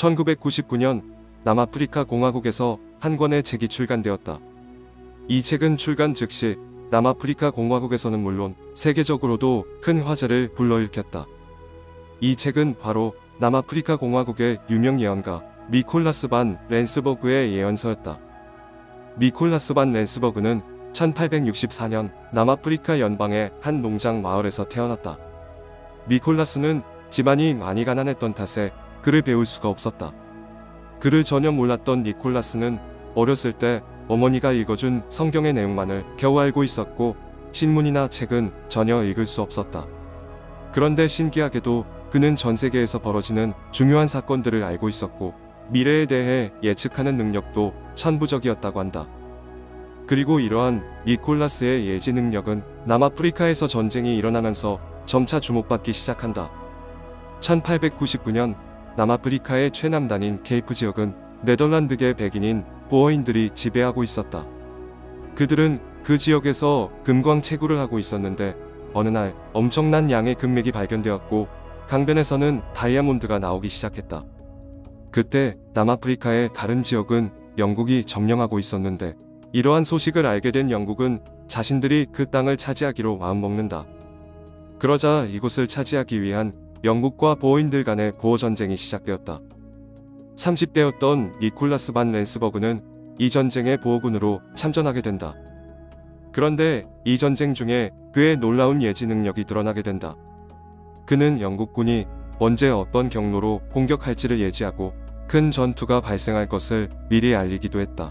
1999년 남아프리카 공화국에서 한 권의 책이 출간되었다. 이 책은 출간 즉시 남아프리카 공화국에서는 물론 세계적으로도 큰 화제를 불러일으켰다. 이 책은 바로 남아프리카 공화국의 유명 예언가 니콜라스 반 렌스버그의 예언서였다. 니콜라스 반 렌스버그는 1864년 남아프리카 연방의 한 농장 마을에서 태어났다. 니콜라스는 집안이 많이 가난했던 탓에 글을 배울 수가 없었다. 글을 전혀 몰랐던 니콜라스는 어렸을 때 어머니가 읽어준 성경의 내용만을 겨우 알고 있었고 신문이나 책은 전혀 읽을 수 없었다. 그런데 신기하게도 그는 전 세계에서 벌어지는 중요한 사건들을 알고 있었고 미래에 대해 예측하는 능력도 천부적이었다고 한다. 그리고 이러한 니콜라스의 예지 능력은 남아프리카에서 전쟁이 일어나면서 점차 주목받기 시작한다. 1899년 남아프리카의 최남단인 케이프 지역은 네덜란드계 백인인 보어인들이 지배하고 있었다. 그들은 그 지역에서 금광 채굴을 하고 있었는데 어느 날 엄청난 양의 금맥이 발견되었고 강변에서는 다이아몬드가 나오기 시작했다. 그때 남아프리카의 다른 지역은 영국이 점령하고 있었는데 이러한 소식을 알게 된 영국은 자신들이 그 땅을 차지하기로 마음먹는다. 그러자 이곳을 차지하기 위한 영국과 보어인들 간의 보어전쟁이 시작되었다. 30대였던 니콜라스 반 렌스버그는 이 전쟁의 보어군으로 참전하게 된다. 그런데 이 전쟁 중에 그의 놀라운 예지 능력이 드러나게 된다. 그는 영국군이 언제 어떤 경로로 공격할지를 예지하고 큰 전투가 발생할 것을 미리 알리기도 했다.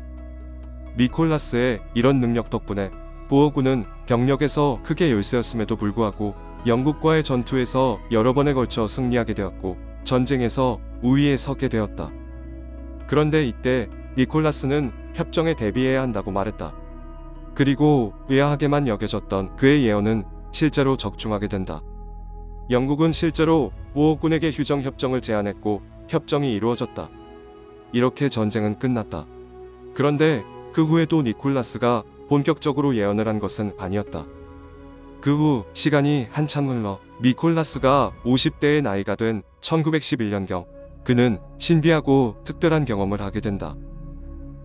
니콜라스의 이런 능력 덕분에 보어군은 병력에서 크게 열세였음에도 불구하고 영국과의 전투에서 여러 번에 걸쳐 승리하게 되었고 전쟁에서 우위에 서게 되었다. 그런데 이때 니콜라스는 협정에 대비해야 한다고 말했다. 그리고 의아하게만 여겨졌던 그의 예언은 실제로 적중하게 된다. 영국은 실제로 보어군에게 휴정협정을 제안했고 협정이 이루어졌다. 이렇게 전쟁은 끝났다. 그런데 그 후에도 니콜라스가 본격적으로 예언을 한 것은 아니었다. 그 후 시간이 한참 흘러 니콜라스가 50대의 나이가 된 1911년경 그는 신비하고 특별한 경험을 하게 된다.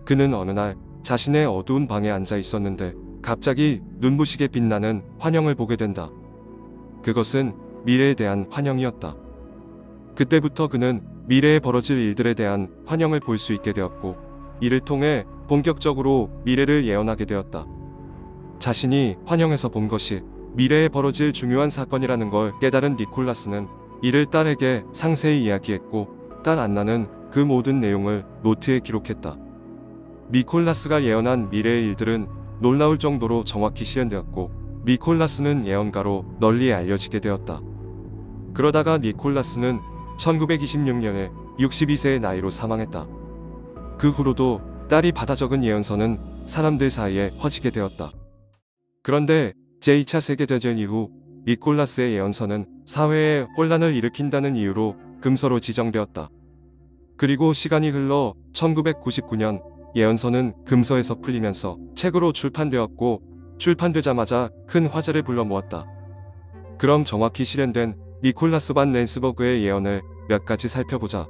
그는 어느 날 자신의 어두운 방에 앉아 있었는데 갑자기 눈부시게 빛나는 환영을 보게 된다. 그것은 미래에 대한 환영이었다. 그때부터 그는 미래에 벌어질 일들에 대한 환영을 볼 수 있게 되었고 이를 통해 본격적으로 미래를 예언하게 되었다. 자신이 환영에서 본 것이 미래에 벌어질 중요한 사건이라는 걸 깨달은 니콜라스는 이를 딸에게 상세히 이야기했고 딸 안나는 그 모든 내용을 노트에 기록했다. 니콜라스가 예언한 미래의 일들은 놀라울 정도로 정확히 실현되었고 니콜라스는 예언가로 널리 알려지게 되었다. 그러다가 니콜라스는 1926년에 62세의 나이로 사망했다. 그 후로도 딸이 받아 적은 예언서는 사람들 사이에 퍼지게 되었다. 그런데 제2차 세계대전 이후 니콜라스의 예언서는 사회에 혼란을 일으킨다는 이유로 금서로 지정되었다. 그리고 시간이 흘러 1999년 예언서는 금서에서 풀리면서 책으로 출판되었고 출판되자마자 큰 화제를 불러 모았다. 그럼 정확히 실현된 니콜라스 반 렌스버그의 예언을 몇 가지 살펴보자.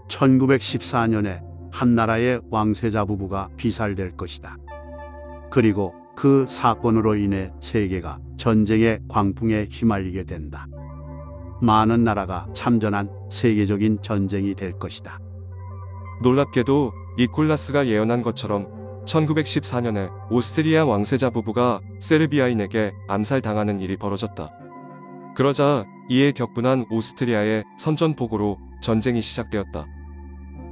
1914년에 한 나라의 왕세자 부부가 피살될 것이다. 그리고 그 사건으로 인해 세계가 전쟁의 광풍에 휘말리게 된다. 많은 나라가 참전한 세계적인 전쟁이 될 것이다. 놀랍게도 니콜라스가 예언한 것처럼 1914년에 오스트리아 왕세자 부부가 세르비아인에게 암살당하는 일이 벌어졌다. 그러자 이에 격분한 오스트리아의 선전포고로 전쟁이 시작되었다.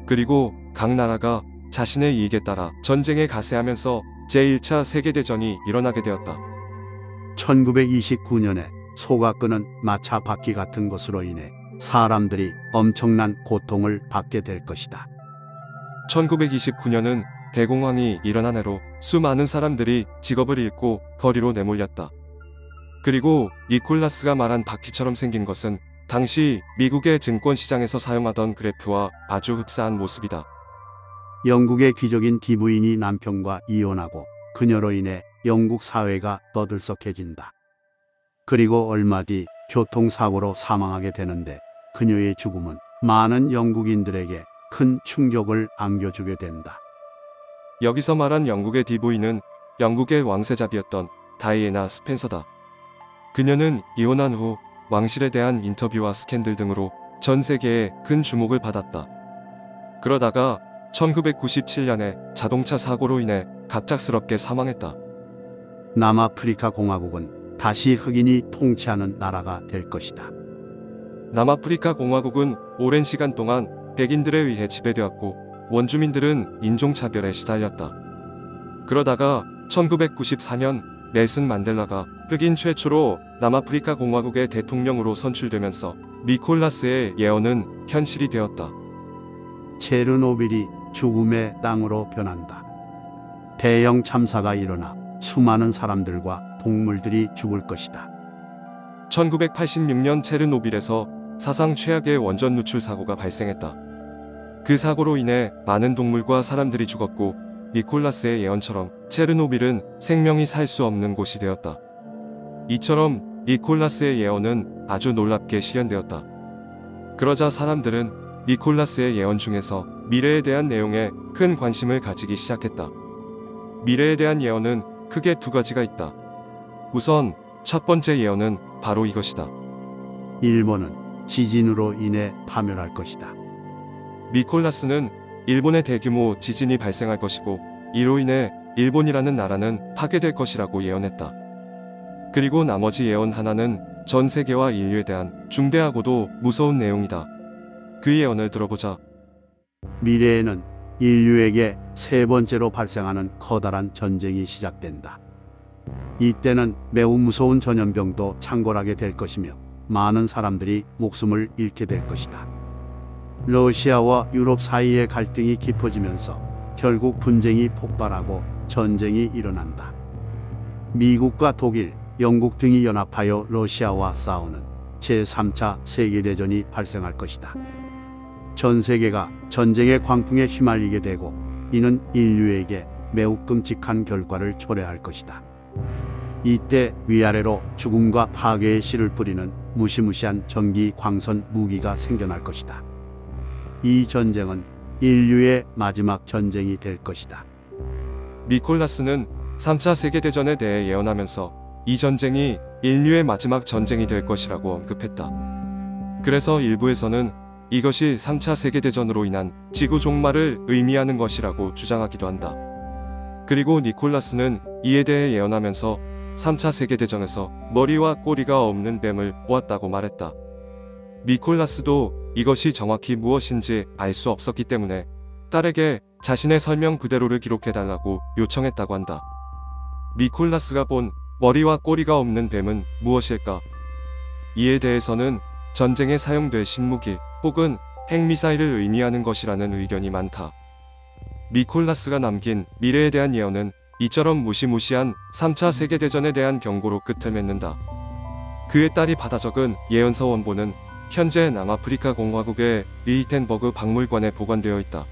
그리고 각 나라가 자신의 이익에 따라 전쟁에 가세하면서 제1차 세계대전이 일어나게 되었다. 1929년에 소가 끄는 마차 바퀴 같은 것으로 인해 사람들이 엄청난 고통을 받게 될 것이다. 1929년은 대공황이 일어난 해로 수많은 사람들이 직업을 잃고 거리로 내몰렸다. 그리고 니콜라스가 말한 바퀴처럼 생긴 것은 당시 미국의 증권시장에서 사용하던 그래프와 아주 흡사한 모습이다. 영국의 귀족인 기부인이 남편과 이혼하고 그녀로 인해 영국 사회가 떠들썩해진다. 그리고 얼마 뒤 교통사고로 사망하게 되는데 그녀의 죽음은 많은 영국인들에게 큰 충격을 안겨주게 된다. 여기서 말한 영국의 디보이는 영국의 왕세자비였던 다이애나 스펜서다. 그녀는 이혼한 후 왕실에 대한 인터뷰와 스캔들 등으로 전 세계에 큰 주목을 받았다. 그러다가 1997년에 자동차 사고로 인해 갑작스럽게 사망했다. 남아프리카 공화국은 다시 흑인이 통치하는 나라가 될 것이다. 남아프리카 공화국은 오랜 시간 동안 백인들에 의해 지배되었고 원주민들은 인종차별에 시달렸다. 그러다가 1994년 넬슨 만델라가 흑인 최초로 남아프리카 공화국의 대통령으로 선출되면서 니콜라스의 예언은 현실이 되었다. 체르노빌이 죽음의 땅으로 변한다. 대형 참사가 일어나 수많은 사람들과 동물들이 죽을 것이다. 1986년 체르노빌에서 사상 최악의 원전 누출 사고가 발생했다. 그 사고로 인해 많은 동물과 사람들이 죽었고 니콜라스의 예언처럼 체르노빌은 생명이 살 수 없는 곳이 되었다. 이처럼 니콜라스의 예언은 아주 놀랍게 실현되었다. 그러자 사람들은 니콜라스의 예언 중에서 미래에 대한 내용에 큰 관심을 가지기 시작했다. 미래에 대한 예언은 크게 두 가지가 있다. 우선 첫 번째 예언은 바로 이것이다. 일본은 지진으로 인해 파멸할 것이다. 니콜라스는 일본의 대규모 지진이 발생할 것이고 이로 인해 일본이라는 나라는 파괴될 것이라고 예언했다. 그리고 나머지 예언 하나는 전 세계와 인류에 대한 중대하고도 무서운 내용이다. 그 예언을 들어보자. 미래에는 인류에게 세 번째로 발생하는 커다란 전쟁이 시작된다. 이때는 매우 무서운 전염병도 창궐하게 될 것이며 많은 사람들이 목숨을 잃게 될 것이다. 러시아와 유럽 사이의 갈등이 깊어지면서 결국 분쟁이 폭발하고 전쟁이 일어난다. 미국과 독일, 영국 등이 연합하여 러시아와 싸우는 제3차 세계대전이 발생할 것이다. 전 세계가 전쟁의 광풍에 휘말리게 되고 이는 인류에게 매우 끔찍한 결과를 초래할 것이다. 이때 위아래로 죽음과 파괴의 씨를 뿌리는 무시무시한 전기 광선 무기가 생겨날 것이다. 이 전쟁은 인류의 마지막 전쟁이 될 것이다. 니콜라스는 3차 세계대전에 대해 예언하면서 이 전쟁이 인류의 마지막 전쟁이 될 것이라고 언급했다. 그래서 일부에서는 이것이 3차 세계대전으로 인한 지구 종말을 의미하는 것이라고 주장하기도 한다. 그리고 니콜라스는 이에 대해 예언하면서 3차 세계대전에서 머리와 꼬리가 없는 뱀을 보았다고 말했다. 니콜라스도 이것이 정확히 무엇인지 알 수 없었기 때문에 딸에게 자신의 설명 그대로를 기록해달라고 요청했다고 한다. 니콜라스가 본 머리와 꼬리가 없는 뱀은 무엇일까? 이에 대해서는 전쟁에 사용될 신무기 혹은 핵미사일을 의미하는 것이라는 의견이 많다. 니콜라스가 남긴 미래에 대한 예언은 이처럼 무시무시한 3차 세계대전에 대한 경고로 끝을 맺는다. 그의 딸이 받아 적은 예언서 원본은 현재 남아프리카 공화국의 리히텐버그 박물관에 보관되어 있다.